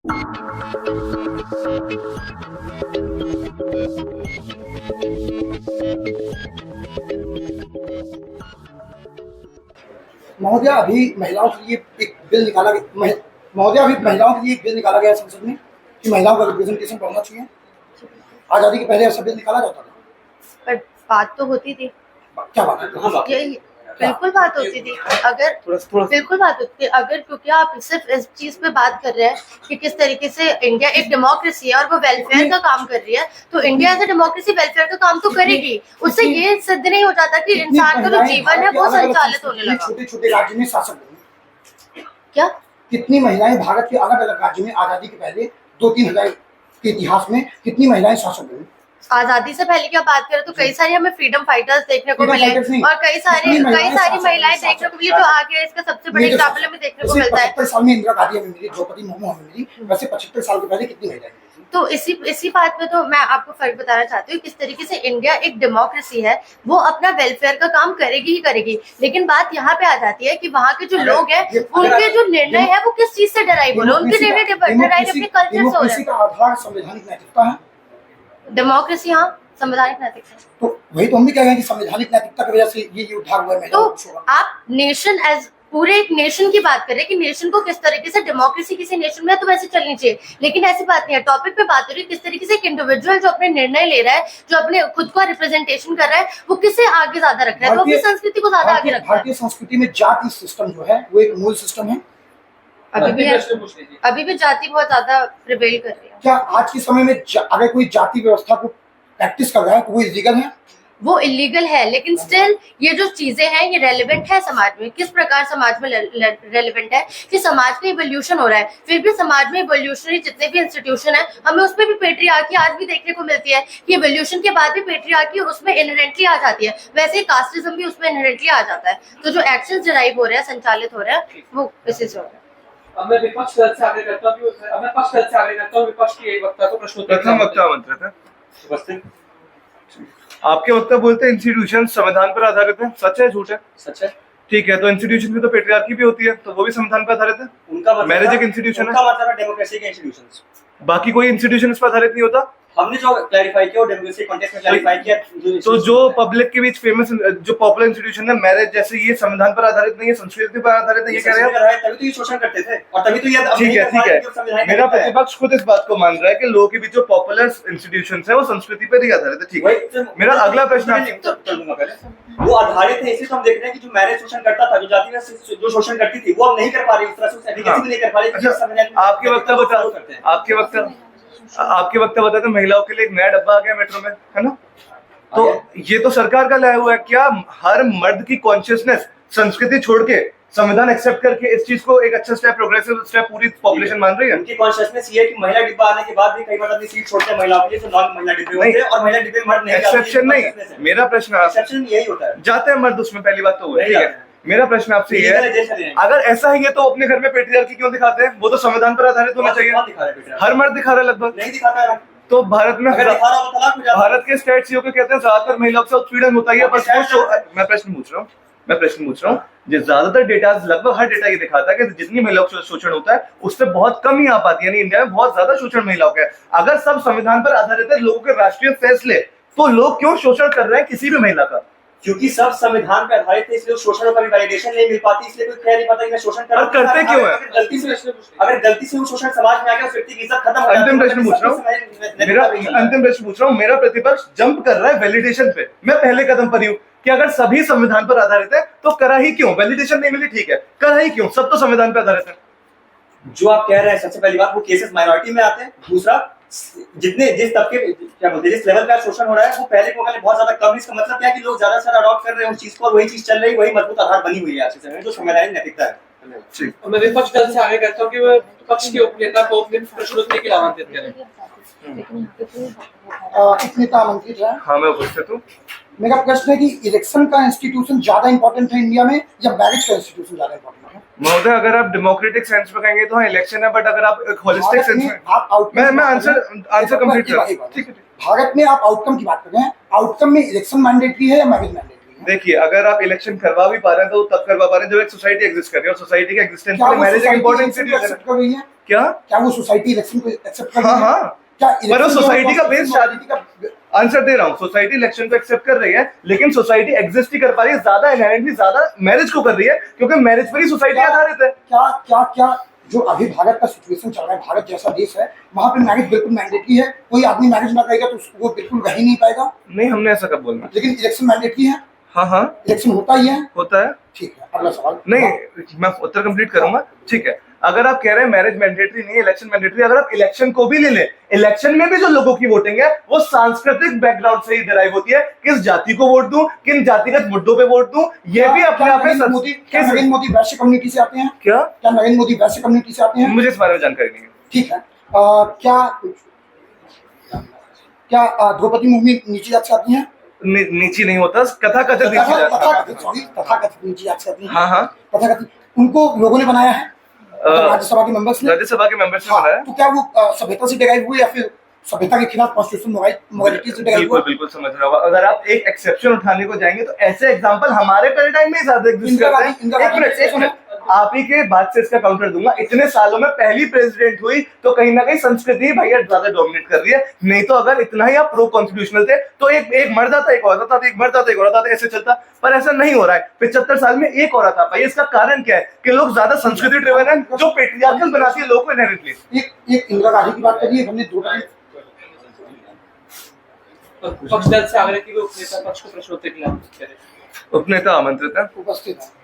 महोदय, अभी महिलाओं के लिए एक बिल निकाला गया। महोदय, अभी महिलाओं के लिए एक बिल निकाला गया संसद में कि महिलाओं का रिप्रेजेंटेशन बढ़ना चाहिए। आजादी के पहले ऐसा बिल निकाला जाता था, पर बात तो होती थी। क्या बात है? यही बिल्कुल बात होती थी। अगर बिल्कुल बात होती थी, अगर क्योंकि आप सिर्फ इस चीज पे बात कर रहे हैं कि किस तरीके से इंडिया एक डेमोक्रेसी है और वो वेलफेयर का काम कर रही है, तो India as a democracy welfare का काम तो करेगी। उससे ये सिद्ध नहीं हो जाता कि इंसान का जो जीवन है वो संचालित होने लगा। छोटे छोटे राज्य में शासक बने। क्या कितनी महिलाएं भारत के अलग अलग राज्य में आजादी के पहले 2-3 हजार के इतिहास में कितनी महिलाएं शासक बनी? आजादी से पहले की आप बात करें तो कई सारी हमें फ्रीडम फाइटर्स देखने को मिले और कई सारी महिलाएं देखने को मिली। जो आगे इसका सबसे बड़ी एग्जाम्पल हमें देखने को मिलता है। 75 साल में इंदिरा गांधी हमें मिली, द्रौपदी मुर्मू हमें मिली, वैसे 75 साल के पहले कितनी महिलाएं मिली? तो इसी बात में तो मैं आपको फर्क बताना चाहती हूँ किस तरीके से इंडिया एक डेमोक्रेसी है, वो अपना वेलफेयर का काम करेगी ही करेगी। लेकिन बात यहाँ पे आ जाती है कि वहाँ के जो लोग हैं उनके जो निर्णय है वो किस चीज से डराइव हो रहे हैं, उनके निर्णय डराइव अपने कल्चर से हो रहे हैं। का आधार संवैधानिक नैतिकता है। डेमोक्रेसी हाँ संवैधानिक नैतिकता। तो वही तो हम भी कह रहे हैं कि संवैधानिक नैतिकता की वजह से ये उद्धार हुआ है। तो आप नेशन एज पूरे एक नेशन की बात करें कि नेशन को किस तरीके से डेमोक्रेसी किसी नेशन में तो वैसे चलनी चाहिए, लेकिन ऐसी बात नहीं है। टॉपिक पे बात हो रही है किस तरीके से एक इंडिविजुअल जो अपने निर्णय ले रहा है, जो अपने खुद को रिप्रेजेंटेशन कर रहा है, वो किसे आगे ज्यादा रख रहा है, वो अपनी संस्कृति को ज्यादा आगे रख रहा है। भारतीय संस्कृति में जाति सिस्टम जो है वो एक मूल सिस्टम है। अभी भी जाति बहुत ज्यादा प्रिवेल कर रही है। क्या आज के समय में अगर कोई जाति व्यवस्था को प्रैक्टिस कर रहा है तो वो इलीगल है? वो इलीगल है, लेकिन स्टिल ये जो चीजें हैं ये रेलेवेंट है समाज में। किस प्रकार समाज में रेलेवेंट है कि समाज का इवोल्यूशन हो रहा है, फिर भी समाज में इवोल्यूशनरी जितने भी इंस्टीट्यूशन है हमें उसमें भी पेट्रियार्की आज भी देखने को मिलती है कि इवोल्यूशन के बाद भी पेट्रियार्की उसमें इनहेरेंटली आ जाती है। वैसे कास्टिज्म भी उसमें इनहेरेंटली आ जाता है। तो जो एक्शन डिराइव हो रहे हैं, संचालित हो रहे हैं, वो इसी से हो रहा है। अब मैं विपक्ष दल से आगे करता हूँ विपक्ष की एक वक्ता को प्रश्नोत्तर। प्रथम वक्ता आमंत्रित है। उपस्थित। आपके वक्ता बोलते हैं इंस्टीट्यूशन संविधान पर आधारित है, सच है झूठ है? सच है। ठीक है, तो इंस्टीट्यूशन में तो पेट्रियार्की भी होती है, तो वो भी संविधान पर आधारित है। उनका मतलब मैरिज एक इंस्टीट्यूशन है, उनका मतलब है डेमोक्रेसी के इंस्टीट्यूशंस। बाकी कोई इंस्टीट्यूशन इस पर आधारित नहीं होता। हमने जो क्लैरिफाई किया वो डेमोक्रेसी कॉन्टेक्स्ट में क्लैरिफाई किया। तो जो पब्लिक के बीच फेमस जो पॉपुलर इंस्टीट्यूशन है मैरिज जैसे, ये संविधान पर आधारित नहीं है, संस्कृति पर आधारित है, ये कह रहे हैं। तभी तो ये शोषण करते थे और तभी तो ये ठीक है। मेरा प्रतिपक्ष खुद इस बात को मान रहा है कि लोगों के बीच जो पॉपुलर इंस्टीट्यूशंस है वो संस्कृति पर ही आधारित है। ठीक है, मेरा अगला प्रश्न वो आधारित है, इसी तो हम देख रहे हैं कि जो मैरिज शोषण करता था, जो जाति में जो शोषण करती थी, वो अब नहीं कर पा रही, उस तरह से एफिकेसी भी नहीं कर पा रही। आपके वक्ता बताते महिलाओं के लिए एक नया डब्बा आ गया मेट्रो में, है ना? तो ये तो सरकार का लाया हुआ है। क्या हर मर्द की कॉन्शियसनेस संस्कृति छोड़ के संविधान एक्सेप्ट करके इस चीज को एक अच्छा स्टेप, प्रोग्रेसिव स्टेप पूरी पॉपुलेशन मान रही है? उनकी कॉन्शियसनेस ये है कि महिला डिब्बा आने के बाद भी कई बार अपनी सीट छोड़ते हैं महिलाओं के लिए, तो नॉन महिला डिब्बे होते हैं और महिला डिब्बे में मर्द नहीं जाते। एक्सेप्शन नहीं, मेरा प्रश्न एक्सेप्शन यही होता है, जाते हैं मर्द उसमें, पहली बात तो वो है। ठीक है, मेरा प्रश्न आपसे ये है, अगर ऐसा ही है तो अपने घर में पेट्रियार्की क्यों दिखाते हैं? वो तो संविधान पर आधारित होना चाहिए। हर मर्द दिखा रहा है, लगभग नहीं दिखाता है। तो भारत में भारत के स्टेट्स योग कहते हैं ज्यादातर महिलाओं से उत्पीड़न होता है। मैं प्रश्न पूछ रहा हूँ जो ज्यादातर डेटा, लगभग हर डेटा ये दिखाता है कि जितनी महिलाओं का शोषण होता है उससे बहुत कम ही आ पाती है, यानी इंडिया में बहुत ज्यादा शोषण महिलाओं का है। अगर सब संविधान पर आधारित है, लोगों के राष्ट्रीय फैसले, तो लोग क्यों शोषण कर रहे हैं किसी भी महिला का? क्योंकि सब संविधान पे आधारित है, इसलिए शोषण का भी वैलिडेशन नहीं मिल पाती, इसलिए कोई कह नहीं पाता कि मैं शोषण कर रहा हूं। करते क्यों है? अगर गलती से वो शोषण समाज में आ गया, उस व्यक्ति की इज्जत खत्म हो जाती है। अंतिम प्रश्न पूछ रहा हूँ, मेरा प्रतिपक्ष जंप कर रहा है वैलिडेशन पे। मैं पहले कदम पर ही हूँ कि अगर सभी संविधान पर आधारित है तो करा ही क्यों? वैलिडेशन नहीं मिली, ठीक है, करा ही क्यों? सब तो संविधान पर आधारित है। जो आप कह रहे हैं, सबसे पहली बात, वो केसेस माइनॉरिटी में आते हैं। दूसरा, जिस तबके क्या बोलते हैं, जिस लेवल का शोषण हो रहा है वो पहले को बहुत ज्यादा कम। इसका मतलब क्या है कि लोग ज्यादा से अडॉप्ट कर रहे हैं उस चीज को, और वही चीज चल रही, वही मजबूत आधार बनी हुई है आज के समय में, जो संवैधानिक नैतिकता है। मैं विपक्ष दल से आगे कहता हूँ कि वह विपक्ष के उपनेता को प्रश्नोत्तरी के लिए आमंत्रित करें। उपनेता आमंत्रित है। हाँ, मैं उपस्थित हूँ। मेरा प्रश्न है कि इलेक्शन का इंस्टीट्यूशन ज्यादा इंपॉर्टेंट है इंडिया में या मैरिज का इंस्टीट्यूशन ज्यादा इंपॉर्टेंट है? महोदय, अगर आप डेमोक्रेटिक सेंस में कहेंगे तो हाँ इलेक्शन है, बट अगर आप एक होलिस्टिक सेंस में, मैं आंसर कंप्लीट कर रहा हूं। ठीक है, भारत में आप आउटकम की बात कर रहे हैं, आउटकम में इलेक्शन मैंडेटरी है या मैरिज मैंडेटरी है? देखिए, अगर आप इलेक्शन करवा भी पा रहे हैं तो तब करवा पा रहे हैं जब एक सोसाइटी एग्जिस्ट कर रही है, और सोसाइटी के एग्जिस्टेंस के लिए मैरिज एक इंपॉर्टेंट इंस्टीट्यूशन है। क्या क्या वो सोसाइटी इलेक्शन को एक्सेप्ट कर हाँ, रही है? हाँ। क्या पर वो election सोसाइटी का जो बेस society का आंसर दे रहा हूँ, सोसाइटी इलेक्शन को एक्सेप्ट कर रही है, लेकिन सोसाइटी एग्जिस्ट ही कर पा रही है ज्यादा इनहेरेंटली ज्यादा मैरिज को कर रही है, क्योंकि मैरिज पर ही सोसाइटी क्या- आधारित है। क्या क्या क्या जो अभी भारत का सिचुएशन चल रहा है, भारत जैसा देश है, वहां पे मैरिज बिल्कुल मैंडेटरी है। कोई आदमी मैरिज ना करेगा तो वो बिल्कुल रह ही नहीं पाएगा। नहीं, हमने ऐसा कब बोलना। लेकिन इलेक्शन मैंडेटरी है, हाँ हाँ, इलेक्शन होता ही है। होता है। ठीक है, अगला सवाल। नहीं, मैं उत्तर कंप्लीट करूंगा। ठीक है, अगर आप कह रहे हैं मैरिज मैंडेटरी नहीं है, इलेक्शन मैंडेटरी, अगर आप इलेक्शन को भी ले लें, इलेक्शन में भी जो लोगों की वोटिंग है वो सांस्कृतिक बैकग्राउंड से ही डिराइव होती है। किस जाति को वोट दूं, किन जातिगत मुद्दों पे वोट दूं, ये भी अपने आप में क्या नरेंद्र मोदी वैश्य कम्युनिटी से आते हैं? क्या क्या नरेंद्र मोदी वैश्य कम्युनिटी से आते हैं? मुझे इस बारे में जानकारी नहीं है। ठीक है। क्या द्रौपदी मुर्मू नीची जात से आती हैं? नीची नहीं होता, कथा कथित नीची जाति। तथाकथित नीची जात से आती हैं। हाँ हाँ, तथाकथित उनको लोगों ने बनाया है, राज्यसभा के मेंबर्स ने। राज्यसभा के मेंबर्स ने हाँ, बनाया। तो क्या वो सभ्यता से डिराइव हुए या फिर सभ्यता के खिलाफ कॉन्स्टिट्यूशन मोरालिटी से डिराइव बिल्कुल हुआ? बिल्कुल समझ रहा हूँ। अगर आप एक एक्सेप्शन उठाने को जाएंगे तो ऐसे एग्जांपल हमारे पैराडाइम में ही ज्यादा एग्जिस्ट इंदिरा करते गांधी- हैं। इंदिरा एक मिनट, गांधी एक मिनट, आप ही के बात से इसका काउंटर दूंगा। इतने सालों में पहली प्रेसिडेंट हुई तो कहीं ना कहीं संस्कृति ही भैया ज्यादा डोमिनेट कर रही है। नहीं तो अगर इतना ही आप प्रो कॉन्स्टिट्यूशनल थे तो एक मर्द आता, एक औरत आता, एक मर्द आता, एक औरत आता, ऐसे चलता। पर ऐसा नहीं हो रहा है। 75 साल में एक औरत आ पाई। इसका कारण क्या है? कि लोग ज्यादा संस्कृति ड्रिवन है, जो पेट्रियार्कल बनाती है लोगों को इनहेरेंटली। एक इंदिरा गांधी की बात करिए, हमने द्रौपदी पक्ष दल से आग्रह की उपनेता पक्ष को प्रश्नोत्तर के लिए आमंत्रित करें। उपनेता आमंत्रित है। उपस्थित है।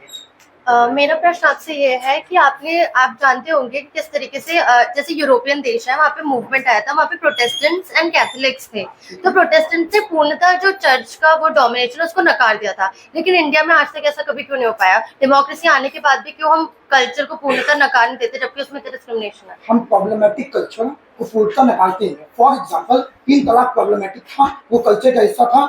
मेरा प्रश्न आपसे ये है कि आप जानते होंगे कि किस तरीके से जैसे यूरोपियन देश है, वहाँ पे मूवमेंट आया था, वहाँ पे प्रोटेस्टेंट्स एंड कैथोलिक्स थे। तो प्रोटेस्टेंट्स ने पूर्णतः जो चर्च का वो डोमिनेशन उसको नकार दिया था। लेकिन इंडिया में आज तक ऐसा कभी क्यों नहीं हो पाया? डेमोक्रेसी आने के बाद भी क्यों हम कल्चर को पूर्णतः नकार नहीं देते, जबकि उसमें डिस्क्रिमिनेशन है? हम प्रॉब्लमेटिक कल्चर को पूर्णतः नकारते हैं। फॉर एग्जाम्पल 3 तलाक प्रॉब्लमेटिक था, वो कल्चर का हिस्सा था।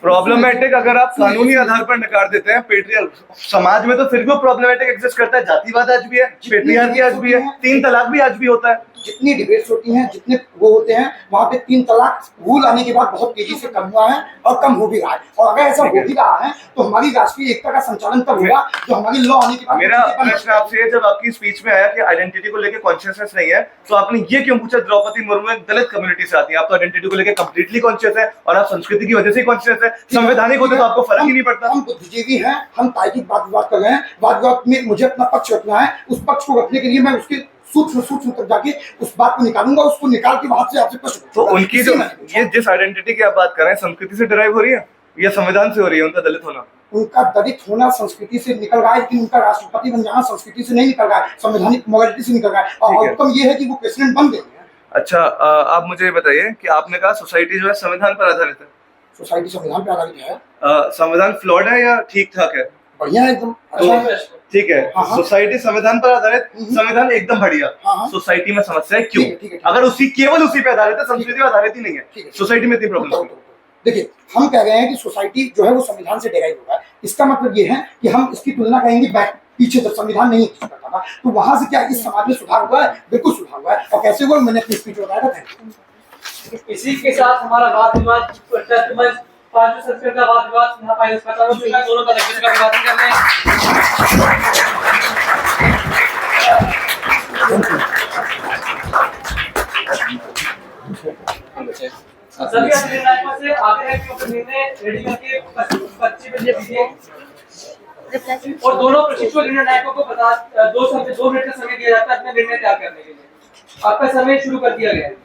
प्रॉब्लमेटिक अगर आप कानूनी आधार पर नकार देते हैं, पेट्रियार्क समाज में तो फिर भी प्रॉब्लमेटिक एग्जिस्ट करता है। जातिवाद आज भी है, पेट्रियार्की आज भी है, 3 तलाक भी आज भी होता है। जितनी डिबेट्स होती हैं, जितने वो होते हैं, वहाँ पे 3 तलाक रूल आने के बाद बहुत तेजी से कम हुआ है और कम हो भी रहा है। और अगर ऐसा हो भी रहा है तो हमारी राष्ट्रीय एकता का संचालन तब होगा जो हमारी लॉ आने के बाद। मेरा प्रश्न आपसे, जब आपकी स्पीच में आया कि आइडेंटिटी को लेकर कॉन्शियसनेस नहीं है, तो आपने ये क्यों पूछा द्रौपदी मुर्मू एक दलित कम्युनिटी से आती है? आप तो आइडेंटिटी को लेकर कंप्लीटली कॉन्शियस है और आप संस्कृति की वजह से कॉन्शियस है। संवैधानिक होते तो आपको फर्क ही नहीं पड़ता। हम बुद्धिजीवी हैं, हम तार्किक बात विवाद कर रहे हैं। वाद विवाद में मुझे अपना पक्ष रखना है, उस पक्ष को रखने के लिए मैं उसके सूक्ष्म तक जाके उस बात को निकालूंगा, उसको निकाल के वहां से आपसे प्रश्न। तो उनकी जो ये जिस आइडेंटिटी की आप बात कर रहे हैं, संस्कृति से डिराइव हो रही है या संविधान से हो रही है? उनका दलित होना, उनका दलित होना संस्कृति से निकल रहा है, लेकिन उनका राष्ट्रपति बन जाना संस्कृति से नहीं निकल रहा है, संवैधानिक मोरालिटी से निकल रहा है। और आउटकम ये है कि वो प्रेसिडेंट बन गए हैं। अच्छा, आप मुझे ये बताइए कि आपने कहा सोसाइटी जो है संविधान पर आधारित है। सोसाइटी संविधान पर आधारित है। संविधान फ्लॉड है या ठीक ठाक है? बढ़िया है एकदम। तो ठीक है, हाँ, हाँ। सोसाइटी संविधान पर आधारित, संविधान एकदम बढ़िया। हाँ, हाँ। सोसाइटी में समस्या है क्यों? ठीक है। अगर केवल उसी पे आधारित है, संस्कृति पे आधारित ही नहीं है, सोसाइटी में इतनी प्रॉब्लम। देखिए, हम कह रहे हैं कि सोसाइटी जो है वो संविधान से डिराइव होगा। इसका मतलब ये है कि हम इसकी तुलना करेंगे पीछे जब संविधान नहीं करता था, तो वहां से क्या इस समाज में सुधार हुआ है? बिल्कुल सुधार हुआ है। और कैसे हुआ, मैंने अपनी स्पीच में बताया था। इसी के साथ हमारा वाद विवाद 5 संस्कृत का वाद विवाद यहाँ फाइनल करता हूँ। दोनों का अभिवादन कर रहे हैं। सभी निर्णायकों से आगे है कि अपने निर्णय रेडी करके 25 बजे दीजिए और दोनों प्रशिक्षु निर्णायकों को 2 मिनट का समय दिया जाता है अपने निर्णय तैयार करने के लिए। आपका समय शुरू कर दिया गया है।